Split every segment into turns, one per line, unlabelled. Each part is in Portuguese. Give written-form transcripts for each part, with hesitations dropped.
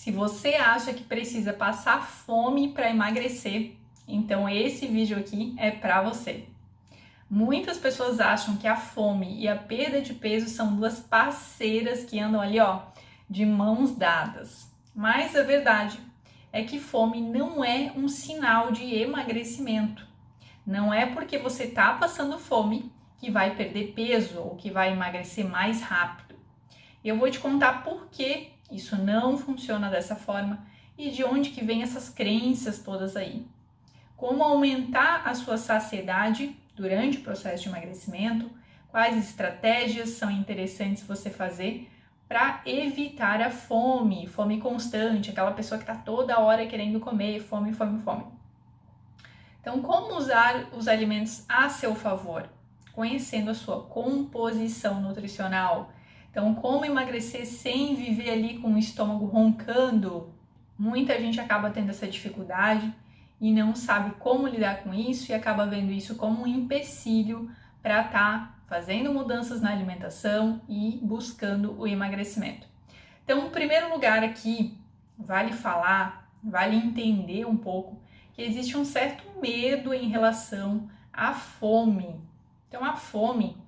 Se você acha que precisa passar fome para emagrecer, então esse vídeo aqui é para você. Muitas pessoas acham que a fome e a perda de peso são duas parceiras que andam ali, ó, de mãos dadas. Mas a verdade é que fome não é um sinal de emagrecimento. Não é porque você está passando fome que vai perder peso ou que vai emagrecer mais rápido. Eu vou te contar por que isso não funciona dessa forma e de onde que vem essas crenças todas aí. Como aumentar a sua saciedade durante o processo de emagrecimento, quais estratégias são interessantes você fazer para evitar a fome constante, aquela pessoa que está toda hora querendo comer, fome. Então, como usar os alimentos a seu favor? Conhecendo a sua composição nutricional. Então, como emagrecer sem viver ali com o estômago roncando? Muita gente acaba tendo essa dificuldade e não sabe como lidar com isso e acaba vendo isso como um empecilho para estar fazendo mudanças na alimentação e buscando o emagrecimento. Então, em primeiro lugar aqui, vale falar, vale entender um pouco que existe um certo medo em relação à fome. Então, a fome,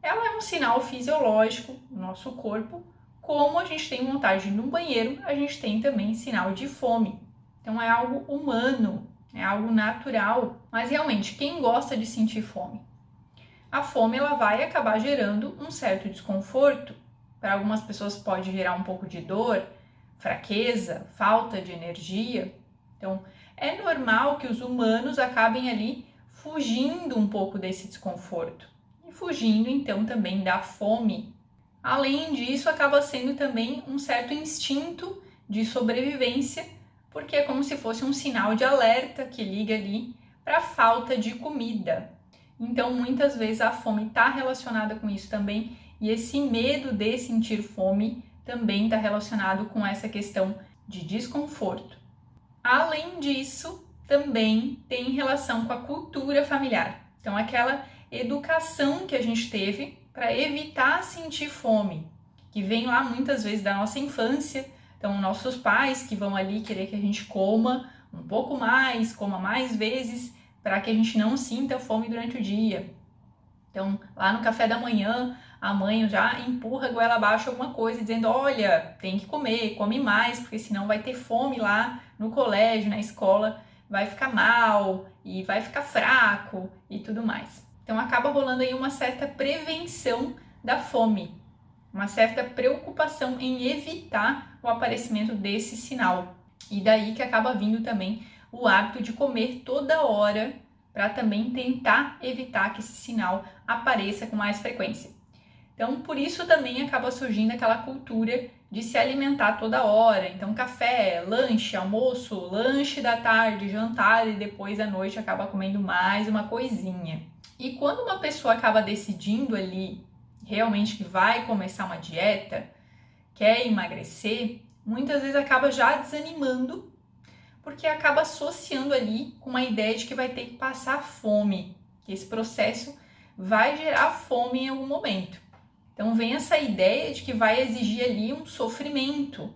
ela é um sinal fisiológico no nosso corpo, como a gente tem vontade de ir no banheiro, a gente tem também sinal de fome. Então, é algo humano, é algo natural. Mas, realmente, quem gosta de sentir fome? A fome ela vai acabar gerando um certo desconforto. Para algumas pessoas pode gerar um pouco de dor, fraqueza, falta de energia. Então, é normal que os humanos acabem ali fugindo um pouco desse desconforto. E fugindo, então, também da fome. Além disso, acaba sendo também um certo instinto de sobrevivência, porque é como se fosse um sinal de alerta que liga ali para a falta de comida. Então, muitas vezes a fome está relacionada com isso também, e esse medo de sentir fome também está relacionado com essa questão de desconforto. Além disso, também tem relação com a cultura familiar. Então, aquela educação que a gente teve para evitar sentir fome, que vem lá muitas vezes da nossa infância. Então, nossos pais que vão ali querer que a gente coma um pouco mais, coma mais vezes, para que a gente não sinta fome durante o dia. Então, lá no café da manhã, a mãe já empurra a goela abaixo alguma coisa, dizendo, olha, tem que comer, come mais, porque senão vai ter fome lá no colégio, na escola, vai ficar mal e vai ficar fraco e tudo mais. Então, acaba rolando aí uma certa prevenção da fome, uma certa preocupação em evitar o aparecimento desse sinal. E daí que acaba vindo também o hábito de comer toda hora para também tentar evitar que esse sinal apareça com mais frequência. Então, por isso também acaba surgindo aquela cultura de se alimentar toda hora. Então, café, lanche, almoço, lanche da tarde, jantar e depois à noite acaba comendo mais uma coisinha. E quando uma pessoa acaba decidindo ali realmente que vai começar uma dieta, quer emagrecer, muitas vezes acaba já desanimando, porque acaba associando ali com uma ideia de que vai ter que passar fome, que esse processo vai gerar fome em algum momento. Então vem essa ideia de que vai exigir ali um sofrimento,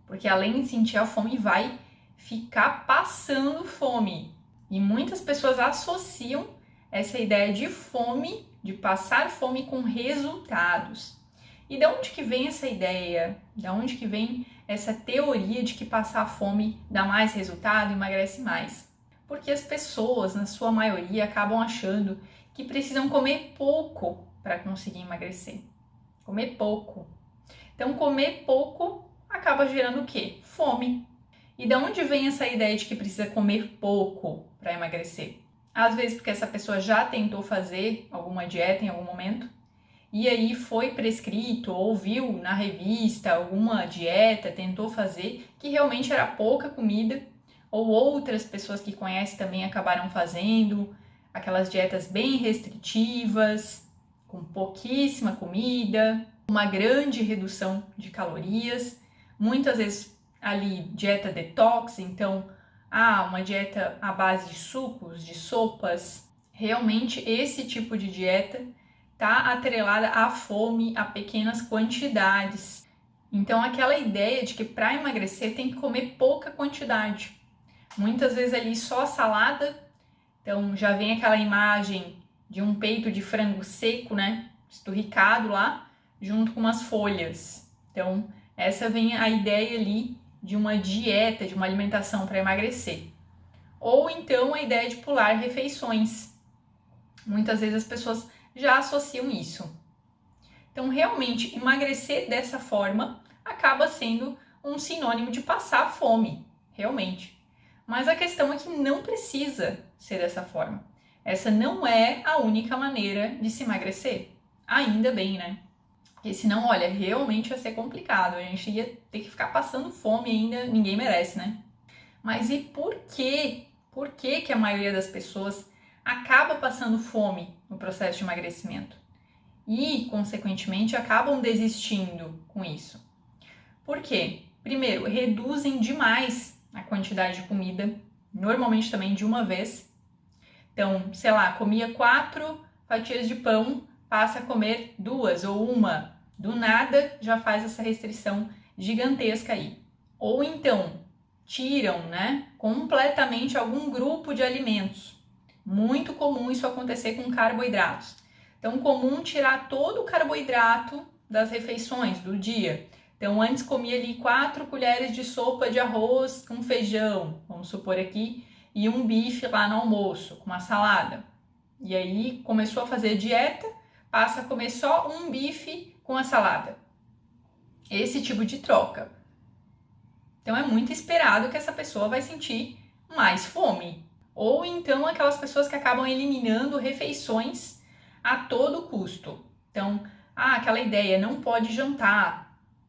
porque além de sentir a fome, vai ficar passando fome. E muitas pessoas associam essa ideia de fome, de passar fome com resultados. E de onde que vem essa ideia? De onde que vem essa teoria de que passar fome dá mais resultado, emagrece mais? Porque as pessoas, na sua maioria, acabam achando que precisam comer pouco para conseguir emagrecer. Comer pouco. Então, comer pouco acaba gerando o quê? Fome. E de onde vem essa ideia de que precisa comer pouco para emagrecer? Às vezes porque essa pessoa já tentou fazer alguma dieta em algum momento, e aí foi prescrito ou viu na revista alguma dieta, tentou fazer, que realmente era pouca comida, ou outras pessoas que conhecem também acabaram fazendo aquelas dietas bem restritivas, com pouquíssima comida, uma grande redução de calorias, muitas vezes ali dieta detox, então uma dieta à base de sucos, de sopas. Realmente esse tipo de dieta está atrelada à fome, a pequenas quantidades. Então, aquela ideia de que para emagrecer tem que comer pouca quantidade. Muitas vezes ali só salada, então já vem aquela imagem de um peito de frango seco, né? Esturricado lá, junto com umas folhas. Então, essa vem a ideia ali de uma dieta, de uma alimentação para emagrecer. Ou então a ideia de pular refeições. Muitas vezes as pessoas já associam isso. Então, realmente, emagrecer dessa forma acaba sendo um sinônimo de passar fome, realmente. Mas a questão é que não precisa ser dessa forma. Essa não é a única maneira de se emagrecer. Ainda bem, né? Porque senão, olha, realmente ia ser complicado. A gente ia ter que ficar passando fome ainda, ninguém merece, né? Mas e por quê? Por que que a maioria das pessoas acaba passando fome no processo de emagrecimento? E, consequentemente, acabam desistindo com isso. Por quê? Primeiro, reduzem demais a quantidade de comida, normalmente também de uma vez. Então, sei lá, comia 4 fatias de pão, passa a comer 2 ou 1. Do nada, já faz essa restrição gigantesca aí. Ou então, tiram, né, completamente algum grupo de alimentos. Muito comum isso acontecer com carboidratos. Então, comum tirar todo o carboidrato das refeições do dia. Então, antes comia ali 4 colheres de sopa de arroz com feijão, vamos supor aqui, e um bife lá no almoço, com uma salada. E aí, começou a fazer dieta, passa a comer só um bife com a salada. Esse tipo de troca. Então, é muito esperado que essa pessoa vai sentir mais fome. Ou então, aquelas pessoas que acabam eliminando refeições a todo custo. Então, aquela ideia, não pode jantar.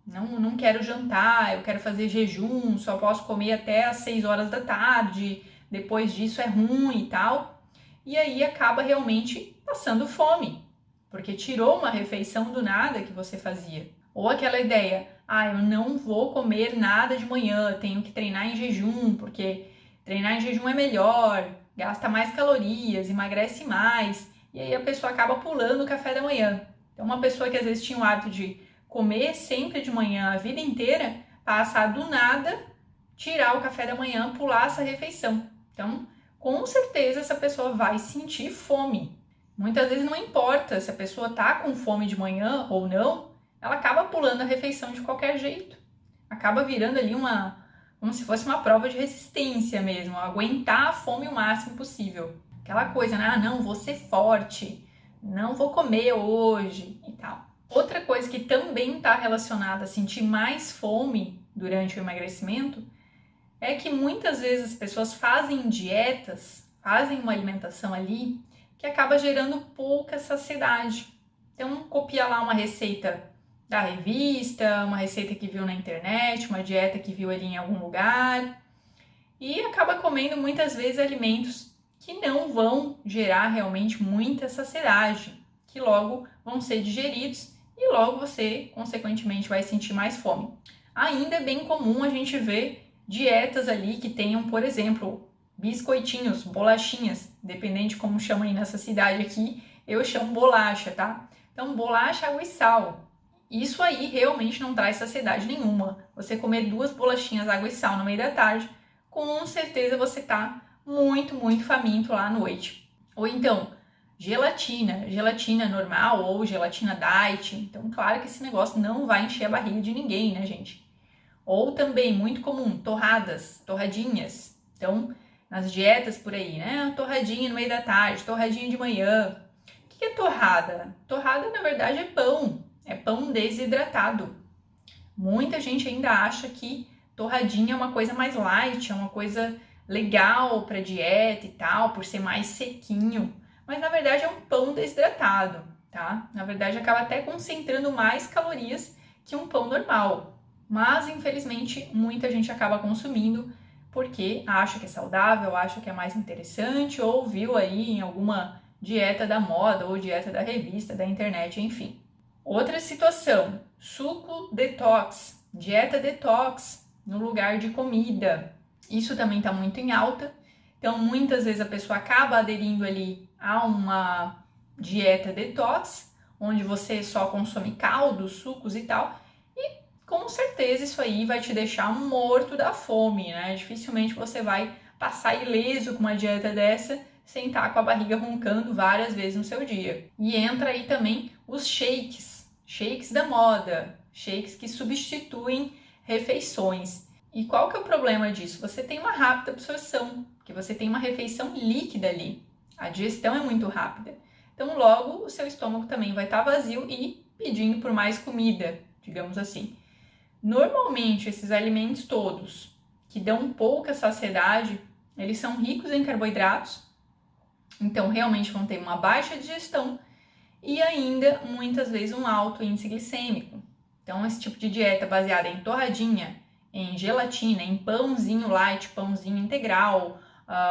Não quero jantar, eu quero fazer jejum, só posso comer até às 6 horas da tarde, depois disso é ruim e tal. E aí acaba realmente passando fome, porque tirou uma refeição do nada que você fazia. Ou aquela ideia, eu não vou comer nada de manhã, tenho que treinar em jejum, porque treinar em jejum é melhor, gasta mais calorias, emagrece mais, e aí a pessoa acaba pulando o café da manhã. Então uma pessoa que às vezes tinha o hábito de comer sempre de manhã a vida inteira, passar do nada, tirar o café da manhã, pular essa refeição. Então, com certeza essa pessoa vai sentir fome. Muitas vezes não importa se a pessoa tá com fome de manhã ou não, ela acaba pulando a refeição de qualquer jeito. Acaba virando ali como se fosse uma prova de resistência mesmo, aguentar a fome o máximo possível. Aquela coisa, né? Não, vou ser forte, não vou comer hoje e tal. Outra coisa que também está relacionada a sentir mais fome durante o emagrecimento é que muitas vezes as pessoas fazem dietas, fazem uma alimentação ali que acaba gerando pouca saciedade. Então, copia lá uma receita da revista, uma receita que viu na internet, uma dieta que viu ali em algum lugar e acaba comendo muitas vezes alimentos que não vão gerar realmente muita saciedade, que logo vão ser digeridos e logo você, consequentemente, vai sentir mais fome. Ainda é bem comum a gente ver dietas ali que tenham, por exemplo, biscoitinhos, bolachinhas, dependendo de como chama aí nessa cidade aqui, eu chamo bolacha, tá? Então, bolacha, água e sal. Isso aí realmente não traz saciedade nenhuma. Você comer 2 bolachinhas, água e sal no meio da tarde, com certeza você tá muito, muito faminto lá à noite. Ou então, gelatina normal ou gelatina diet. Então, claro que esse negócio não vai encher a barriga de ninguém, né, gente? Ou também, muito comum, torradinhas. Então, nas dietas por aí, né? Torradinha no meio da tarde, torradinha de manhã. O que é torrada? Torrada, na verdade, é pão desidratado. Muita gente ainda acha que torradinha é uma coisa mais light, é uma coisa legal para dieta e tal, por ser mais sequinho. Mas na verdade é um pão desidratado, tá? Na verdade acaba até concentrando mais calorias que um pão normal. Mas infelizmente muita gente acaba consumindo porque acha que é saudável, acha que é mais interessante ou viu aí em alguma dieta da moda ou dieta da revista, da internet, enfim. Outra situação, suco detox, dieta detox no lugar de comida. Isso também está muito em alta. Então, muitas vezes a pessoa acaba aderindo ali a uma dieta detox, onde você só consome caldos, sucos e tal, e com certeza isso aí vai te deixar morto da fome, né? Dificilmente você vai passar ileso com uma dieta dessa sem estar com a barriga roncando várias vezes no seu dia. E entra aí também os shakes da moda, shakes que substituem refeições. E qual que é o problema disso? Você tem uma rápida absorção, porque você tem uma refeição líquida ali. A digestão é muito rápida. Então, logo, o seu estômago também vai estar vazio e pedindo por mais comida, digamos assim. Normalmente, esses alimentos todos que dão pouca saciedade, eles são ricos em carboidratos, então realmente vão ter uma baixa digestão e ainda, muitas vezes, um alto índice glicêmico. Então, esse tipo de dieta baseada em torradinha, em gelatina, em pãozinho light, pãozinho integral,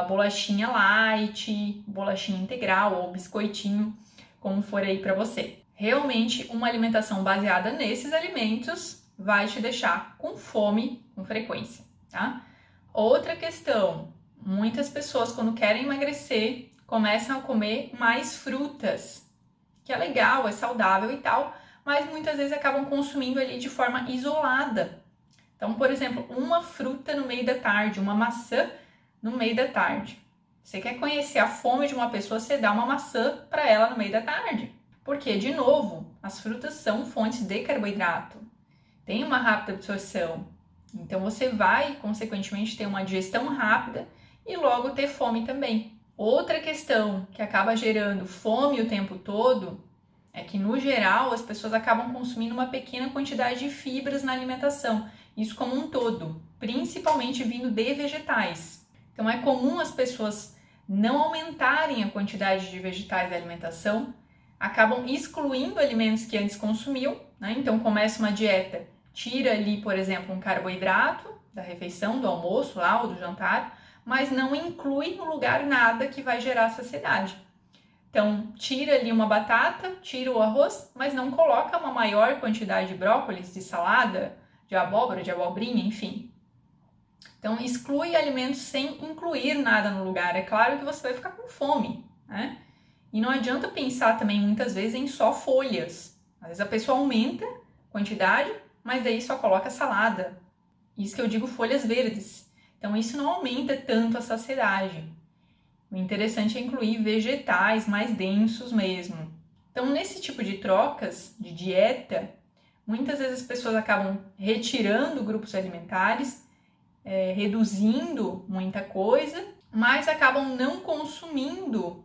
bolachinha light, bolachinha integral ou biscoitinho, como for aí para você. Realmente, uma alimentação baseada nesses alimentos vai te deixar com fome com frequência, tá? Outra questão, muitas pessoas quando querem emagrecer começam a comer mais frutas, que é legal, é saudável e tal, mas muitas vezes acabam consumindo ali de forma isolada. Então, por exemplo, uma fruta no meio da tarde, uma maçã no meio da tarde. Você quer conhecer a fome de uma pessoa, você dá uma maçã para ela no meio da tarde. Porque, de novo, as frutas são fontes de carboidrato. Tem uma rápida absorção. Então, você vai, consequentemente, ter uma digestão rápida e logo ter fome também. Outra questão que acaba gerando fome o tempo todo é que, no geral, as pessoas acabam consumindo uma pequena quantidade de fibras na alimentação. Isso como um todo, principalmente vindo de vegetais. Então, é comum as pessoas não aumentarem a quantidade de vegetais da alimentação, acabam excluindo alimentos que antes consumiam, né? Então, começa uma dieta, tira ali, por exemplo, um carboidrato da refeição, do almoço lá ou do jantar, mas não inclui no lugar nada que vai gerar saciedade. Então, tira ali uma batata, tira o arroz, mas não coloca uma maior quantidade de brócolis, de salada, de abóbora, de abobrinha, enfim. Então, exclui alimentos sem incluir nada no lugar. É claro que você vai ficar com fome, né? E não adianta pensar também, muitas vezes, em só folhas. Às vezes a pessoa aumenta a quantidade, mas daí só coloca salada. Isso que eu digo folhas verdes. Então, isso não aumenta tanto a saciedade. O interessante é incluir vegetais mais densos mesmo. Então, nesse tipo de trocas de dieta, muitas vezes as pessoas acabam retirando grupos alimentares, reduzindo muita coisa, mas acabam não consumindo,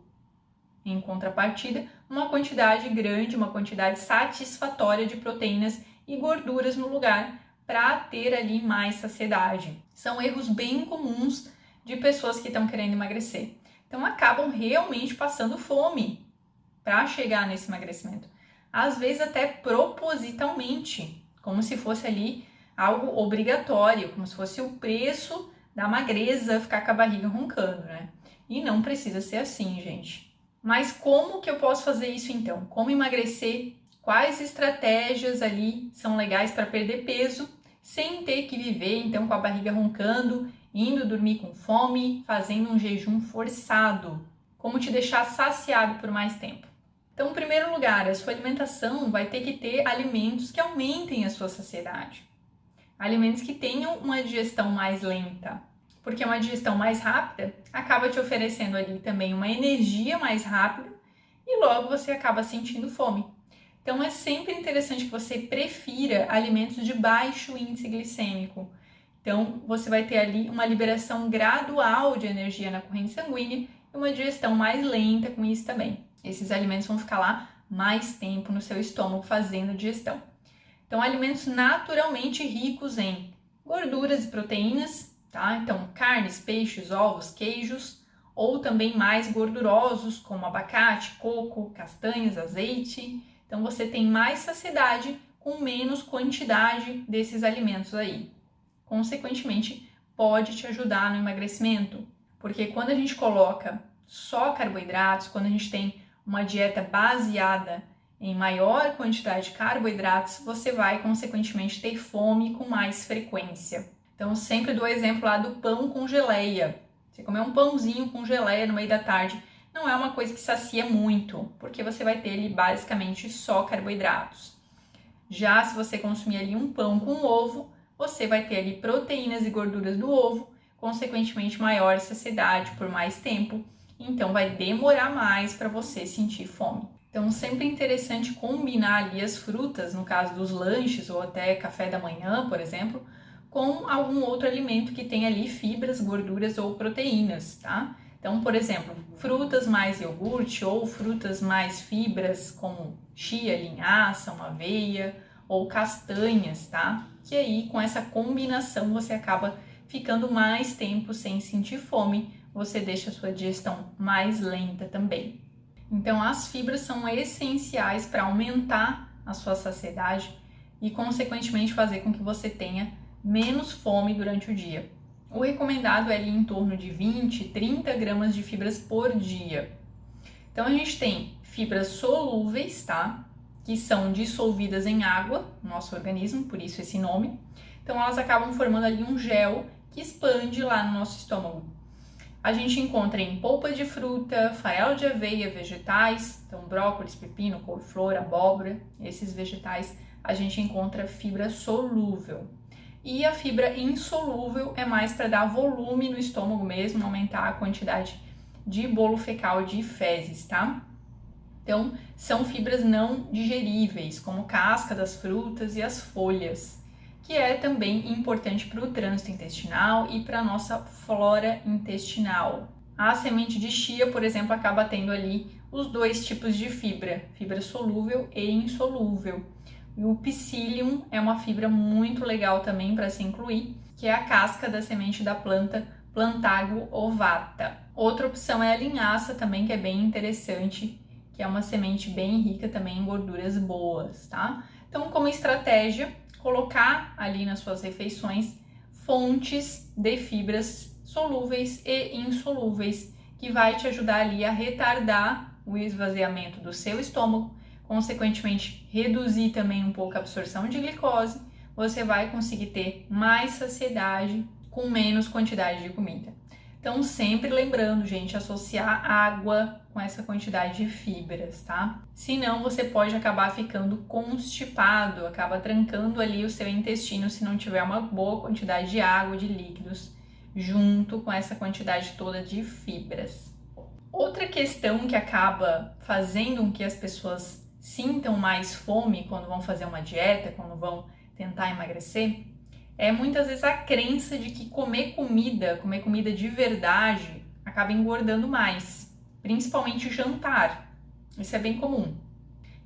em contrapartida, uma quantidade grande, uma quantidade satisfatória de proteínas e gorduras no lugar para ter ali mais saciedade. São erros bem comuns de pessoas que estão querendo emagrecer. Então, acabam realmente passando fome para chegar nesse emagrecimento. Às vezes até propositalmente, como se fosse ali algo obrigatório, como se fosse o preço da magreza ficar com a barriga roncando, né? E não precisa ser assim, gente. Mas como que eu posso fazer isso então? Como emagrecer? Quais estratégias ali são legais para perder peso sem ter que viver então com a barriga roncando, indo dormir com fome, fazendo um jejum forçado? Como te deixar saciado por mais tempo? Então, em primeiro lugar, a sua alimentação vai ter que ter alimentos que aumentem a sua saciedade. Alimentos que tenham uma digestão mais lenta, porque uma digestão mais rápida acaba te oferecendo ali também uma energia mais rápida e logo você acaba sentindo fome. Então, é sempre interessante que você prefira alimentos de baixo índice glicêmico. Então, você vai ter ali uma liberação gradual de energia na corrente sanguínea e uma digestão mais lenta com isso também. Esses alimentos vão ficar lá mais tempo no seu estômago fazendo digestão. Então, alimentos naturalmente ricos em gorduras e proteínas, tá? Então, carnes, peixes, ovos, queijos, ou também mais gordurosos, como abacate, coco, castanhas, azeite. Então, você tem mais saciedade com menos quantidade desses alimentos aí. Consequentemente, pode te ajudar no emagrecimento, porque quando a gente coloca só carboidratos, quando a gente tem uma dieta baseada em maior quantidade de carboidratos, você vai, consequentemente, ter fome com mais frequência. Então, sempre dou o exemplo lá do pão com geleia. Você comer um pãozinho com geleia no meio da tarde não é uma coisa que sacia muito, porque você vai ter ali basicamente só carboidratos. Já se você consumir ali um pão com ovo, você vai ter ali proteínas e gorduras do ovo, consequentemente maior saciedade por mais tempo, então vai demorar mais para você sentir fome. Então sempre é interessante combinar ali as frutas, no caso dos lanches ou até café da manhã, por exemplo, com algum outro alimento que tenha ali fibras, gorduras ou proteínas, tá? Então, por exemplo, frutas mais iogurte ou frutas mais fibras como chia, linhaça, uma aveia ou castanhas, tá? Que aí com essa combinação você acaba ficando mais tempo sem sentir fome, você deixa a sua digestão mais lenta também. Então as fibras são essenciais para aumentar a sua saciedade e consequentemente fazer com que você tenha menos fome durante o dia. O recomendado é ali em torno de 20, 30 gramas de fibras por dia. Então a gente tem fibras solúveis, tá? Que são dissolvidas em água no nosso organismo, por isso esse nome. Então elas acabam formando ali um gel que expande lá no nosso estômago. A gente encontra em polpa de fruta, farelo de aveia, vegetais, então brócolis, pepino, couve-flor, abóbora, esses vegetais a gente encontra fibra solúvel. E a fibra insolúvel é mais para dar volume no estômago mesmo, aumentar a quantidade de bolo fecal de fezes, tá? Então, são fibras não digeríveis, como casca das frutas e as folhas, que é também importante para o trânsito intestinal e para a nossa flora intestinal. A semente de chia, por exemplo, acaba tendo ali os dois tipos de fibra, fibra solúvel e insolúvel. E o psyllium é uma fibra muito legal também para se incluir, que é a casca da semente da planta Plantago ovata. Outra opção é a linhaça também, que é bem interessante, que é uma semente bem rica também em gorduras boas, tá? Então, como estratégia, colocar ali nas suas refeições fontes de fibras solúveis e insolúveis, que vai te ajudar ali a retardar o esvaziamento do seu estômago, consequentemente reduzir também um pouco a absorção de glicose, você vai conseguir ter mais saciedade com menos quantidade de comida. Então, sempre lembrando, gente, associar água com essa quantidade de fibras, tá? Senão, você pode acabar ficando constipado, acaba trancando ali o seu intestino se não tiver uma boa quantidade de água, de líquidos, junto com essa quantidade toda de fibras. Outra questão que acaba fazendo com que as pessoas sintam mais fome quando vão fazer uma dieta, quando vão tentar emagrecer, é muitas vezes a crença de que comer comida de verdade, acaba engordando mais, principalmente jantar. Isso é bem comum.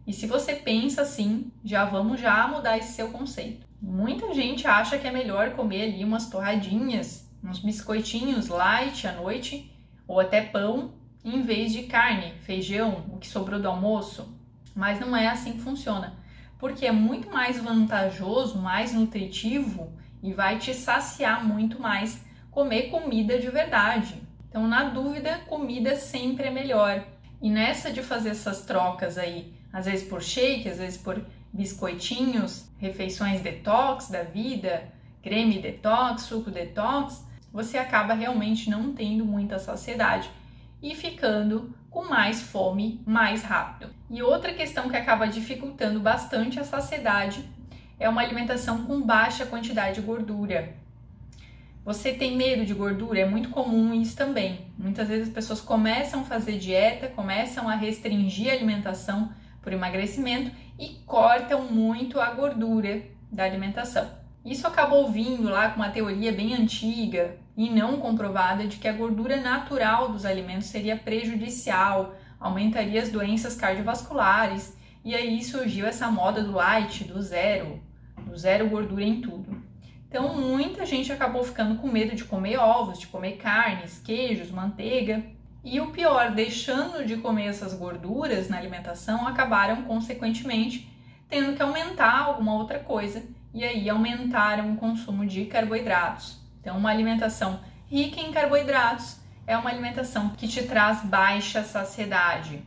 E se você pensa assim, vamos mudar esse seu conceito. Muita gente acha que é melhor comer ali umas torradinhas, uns biscoitinhos light à noite, ou até pão, em vez de carne, feijão, o que sobrou do almoço. Mas não é assim que funciona, porque é muito mais vantajoso, mais nutritivo e vai te saciar muito mais comer comida de verdade. Então, na dúvida, comida sempre é melhor. E nessa de fazer essas trocas aí, às vezes por shake, às vezes por biscoitinhos, refeições detox da vida, creme detox, suco detox, você acaba realmente não tendo muita saciedade e ficando com mais fome mais rápido. E outra questão que acaba dificultando bastante a saciedade é uma alimentação com baixa quantidade de gordura. Você tem medo de gordura? É muito comum isso também. Muitas vezes as pessoas começam a fazer dieta, começam a restringir a alimentação por emagrecimento e cortam muito a gordura da alimentação. Isso acabou vindo lá com uma teoria bem antiga e não comprovada de que a gordura natural dos alimentos seria prejudicial, aumentaria as doenças cardiovasculares, e aí surgiu essa moda do light, do zero gordura em tudo. Então muita gente acabou ficando com medo de comer ovos, de comer carnes, queijos, manteiga, e o pior, deixando de comer essas gorduras na alimentação, acabaram consequentemente tendo que aumentar alguma outra coisa, e aí aumentaram o consumo de carboidratos. Então uma alimentação rica em carboidratos é uma alimentação que te traz baixa saciedade.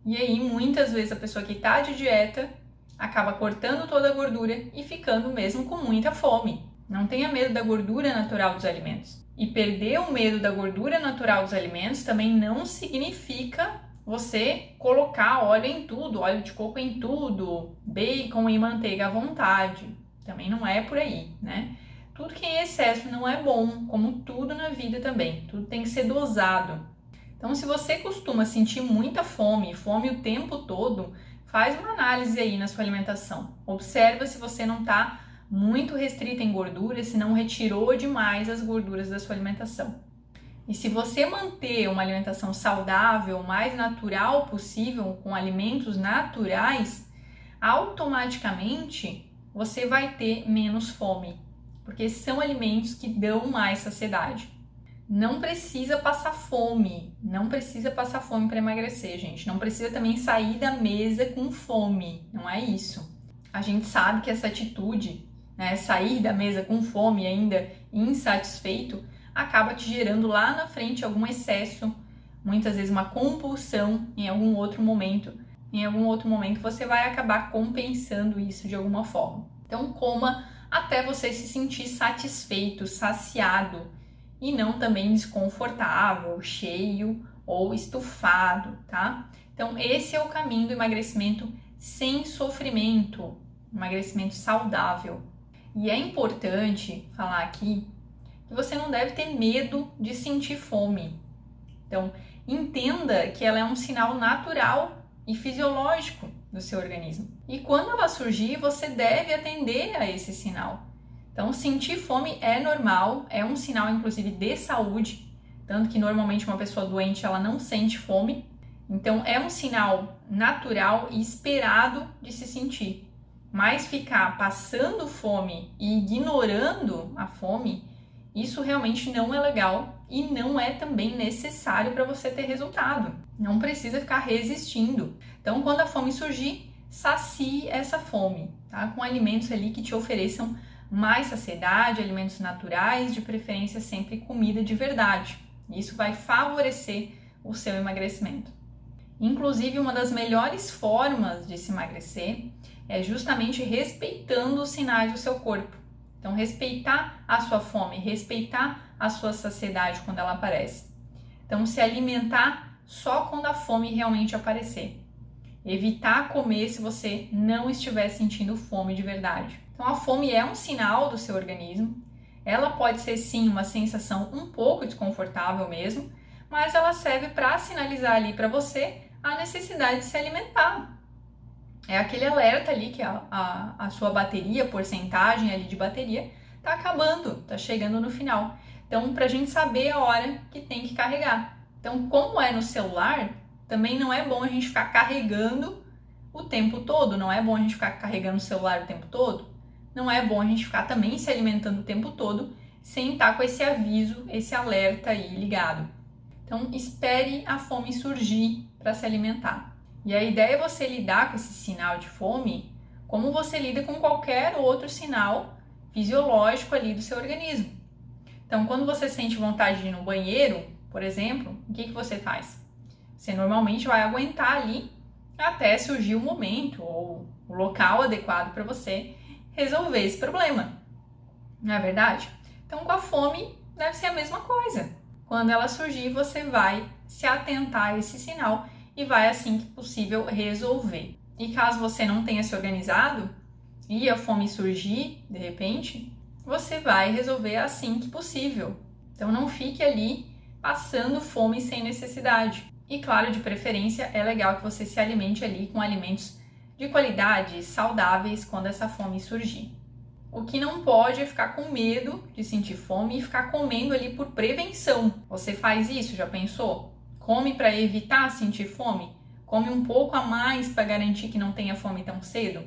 E aí muitas vezes a pessoa que está de dieta acaba cortando toda a gordura e ficando mesmo com muita fome. Não tenha medo da gordura natural dos alimentos. E perder o medo da gordura natural dos alimentos também não significa você colocar óleo em tudo, óleo de coco em tudo, bacon e manteiga à vontade. Também não é por aí, né? Tudo que é em excesso não é bom, como tudo na vida também. Tudo tem que ser dosado. Então, se você costuma sentir muita fome, fome o tempo todo, faz uma análise aí na sua alimentação. Observa se você não está muito restrita em gorduras, se não retirou demais as gorduras da sua alimentação. E se você manter uma alimentação saudável, o mais natural possível, com alimentos naturais, automaticamente você vai ter menos fome, porque são alimentos que dão mais saciedade. Não precisa passar fome, para emagrecer, gente. Não precisa também sair da mesa com fome, não é isso. A gente sabe que essa atitude, né, sair da mesa com fome ainda insatisfeito, acaba te gerando lá na frente algum excesso, muitas vezes uma compulsão em algum outro momento. Em algum outro momento você vai acabar compensando isso de alguma forma. Então coma até você se sentir satisfeito, saciado e não também desconfortável, cheio ou estufado, tá? Então esse é o caminho do emagrecimento sem sofrimento, emagrecimento saudável. E é importante falar aqui que você não deve ter medo de sentir fome. Então, entenda que ela é um sinal natural e fisiológico do seu organismo. E quando ela surgir, você deve atender a esse sinal. Então, sentir fome é normal, é um sinal, inclusive, de saúde, tanto que normalmente uma pessoa doente ela não sente fome. Então, é um sinal natural e esperado de se sentir. Mas ficar passando fome e ignorando a fome, isso realmente não é legal e não é também necessário para você ter resultado. Não precisa ficar resistindo. Então, quando a fome surgir, sacie essa fome, tá? Com alimentos ali que te ofereçam mais saciedade, alimentos naturais, de preferência sempre comida de verdade. Isso vai favorecer o seu emagrecimento. Inclusive, uma das melhores formas de se emagrecer é justamente respeitando os sinais do seu corpo. Então, respeitar a sua fome, respeitar a sua saciedade quando ela aparece. Então, se alimentar só quando a fome realmente aparecer. Evitar comer se você não estiver sentindo fome de verdade. Então, a fome é um sinal do seu organismo. Ela pode ser, sim, uma sensação um pouco desconfortável mesmo, mas ela serve para sinalizar ali para você a necessidade de se alimentar. É aquele alerta ali que a sua bateria, a porcentagem ali de bateria, tá acabando, tá chegando no final. Então, pra gente saber a hora que tem que carregar. Então, como é no celular, também não é bom a gente ficar carregando o tempo todo, não é bom a gente ficar carregando o celular o tempo todo, não é bom a gente ficar também se alimentando o tempo todo sem estar com esse aviso, esse alerta aí ligado. Então, espere a fome surgir para se alimentar. E a ideia é você lidar com esse sinal de fome como você lida com qualquer outro sinal fisiológico ali do seu organismo. Então, quando você sente vontade de ir no banheiro, por exemplo, o que você faz? Você normalmente vai aguentar ali até surgir o momento ou o local adequado para você resolver esse problema. Não é verdade? Então, com a fome, deve ser a mesma coisa. Quando ela surgir, você vai se atentar a esse sinal e vai, assim que possível, resolver. E caso você não tenha se organizado e a fome surgir, de repente, você vai resolver assim que possível. Então, não fique ali passando fome sem necessidade. E, claro, de preferência, é legal que você se alimente ali com alimentos de qualidade, saudáveis, quando essa fome surgir. O que não pode é ficar com medo de sentir fome e ficar comendo ali por prevenção. Você faz isso? Já pensou? Come para evitar sentir fome? Come um pouco a mais para garantir que não tenha fome tão cedo?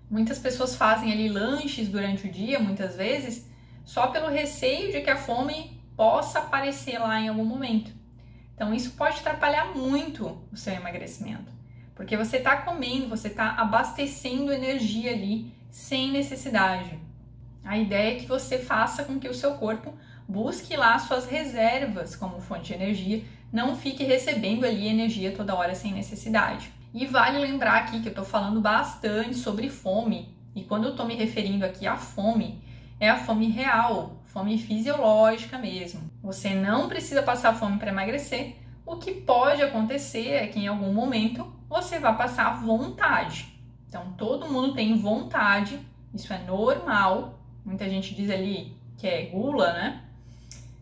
Muitas pessoas fazem ali lanches durante o dia, muitas vezes, só pelo receio de que a fome possa aparecer lá em algum momento. Então isso pode atrapalhar muito o seu emagrecimento, porque você está comendo, você está abastecendo energia ali sem necessidade. A ideia é que você faça com que o seu corpo busque lá suas reservas como fonte de energia, não fique recebendo ali energia toda hora sem necessidade. E vale lembrar aqui que eu estou falando bastante sobre fome, e quando eu estou me referindo aqui à fome, é a fome real, fome fisiológica mesmo. Você não precisa passar fome para emagrecer, O que pode acontecer é que em algum momento você vai passar vontade. Então, todo mundo tem vontade, isso é normal. Muita gente diz ali que é gula, né?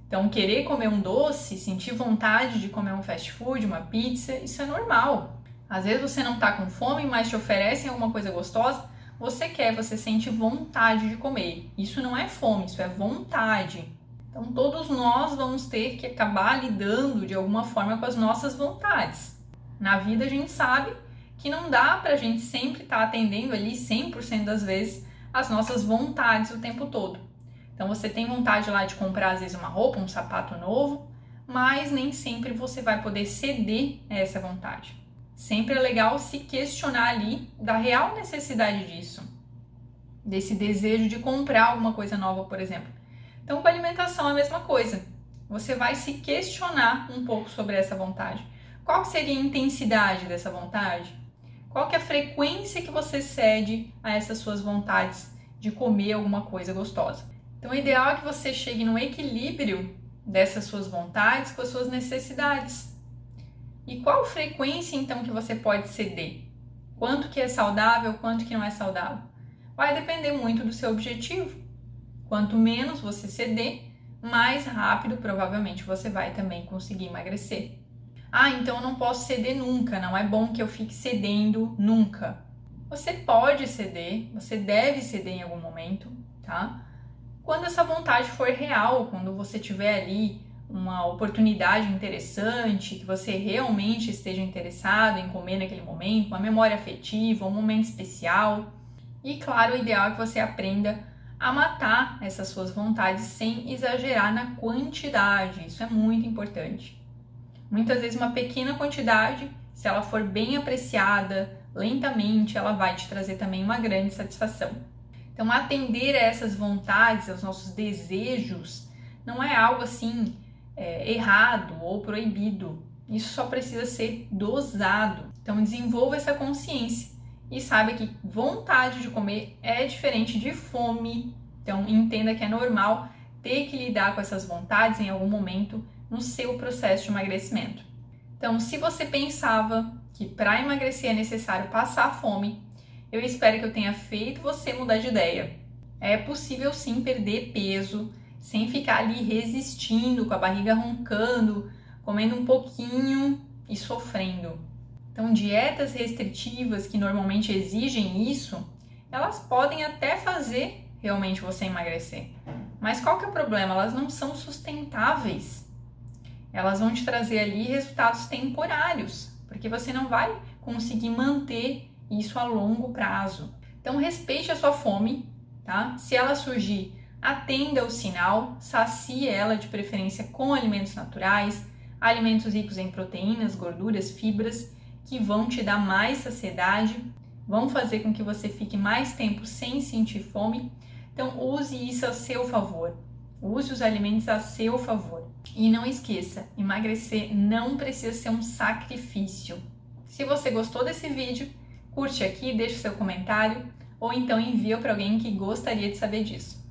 Então, querer comer um doce, sentir vontade de comer um fast food, uma pizza, isso é normal. Às vezes você não tá com fome, mas te oferecem alguma coisa gostosa, você quer, você sente vontade de comer. Isso não é fome, isso é vontade. Então, todos nós vamos ter que acabar lidando de alguma forma com as nossas vontades. Na vida, a gente sabe que não dá pra gente sempre estar atendendo ali 100% das vezes as nossas vontades o tempo todo. Então, você tem vontade lá de comprar, às vezes, uma roupa, um sapato novo, mas nem sempre você vai poder ceder a essa vontade. Sempre é legal se questionar ali da real necessidade disso, desse desejo de comprar alguma coisa nova, por exemplo. Então, com a alimentação é a mesma coisa. Você vai se questionar um pouco sobre essa vontade. Qual seria a intensidade dessa vontade? Qual que é a frequência que você cede a essas suas vontades de comer alguma coisa gostosa? Então, o ideal é que você chegue no equilíbrio dessas suas vontades com as suas necessidades. E qual frequência, então, que você pode ceder? Quanto que é saudável, quanto que não é saudável? Vai depender muito do seu objetivo. Quanto menos você ceder, mais rápido provavelmente você vai também conseguir emagrecer. Ah, então eu não posso ceder nunca, não é bom que eu fique cedendo nunca. Você pode ceder, você deve ceder em algum momento, tá? Quando essa vontade for real, quando você tiver ali uma oportunidade interessante, que você realmente esteja interessado em comer naquele momento, uma memória afetiva, um momento especial. E claro, o ideal é que você aprenda a matar essas suas vontades sem exagerar na quantidade. Isso é muito importante. Muitas vezes uma pequena quantidade, se ela for bem apreciada, lentamente, ela vai te trazer também uma grande satisfação. Então, atender a essas vontades, aos nossos desejos, não é algo assim errado ou proibido. Isso só precisa ser dosado. Então, desenvolva essa consciência e saiba que vontade de comer é diferente de fome. Então, entenda que é normal ter que lidar com essas vontades em algum momento no seu processo de emagrecimento. Então, se você pensava que para emagrecer é necessário passar fome, eu espero que eu tenha feito você mudar de ideia. É possível sim perder peso sem ficar ali resistindo, com a barriga roncando, comendo um pouquinho e sofrendo. Então, dietas restritivas que normalmente exigem isso, elas podem até fazer realmente você emagrecer. Mas qual que é o problema? Elas não são sustentáveis. Elas vão te trazer ali resultados temporários, porque você não vai conseguir manter isso a longo prazo. Então, respeite a sua fome, tá? Se ela surgir, atenda o sinal, sacie ela de preferência com alimentos naturais, alimentos ricos em proteínas, gorduras, fibras, que vão te dar mais saciedade, vão fazer com que você fique mais tempo sem sentir fome. Então, use isso a seu favor. Use os alimentos a seu favor. E não esqueça, emagrecer não precisa ser um sacrifício. Se você gostou desse vídeo, curte aqui, deixe seu comentário ou então envia para alguém que gostaria de saber disso.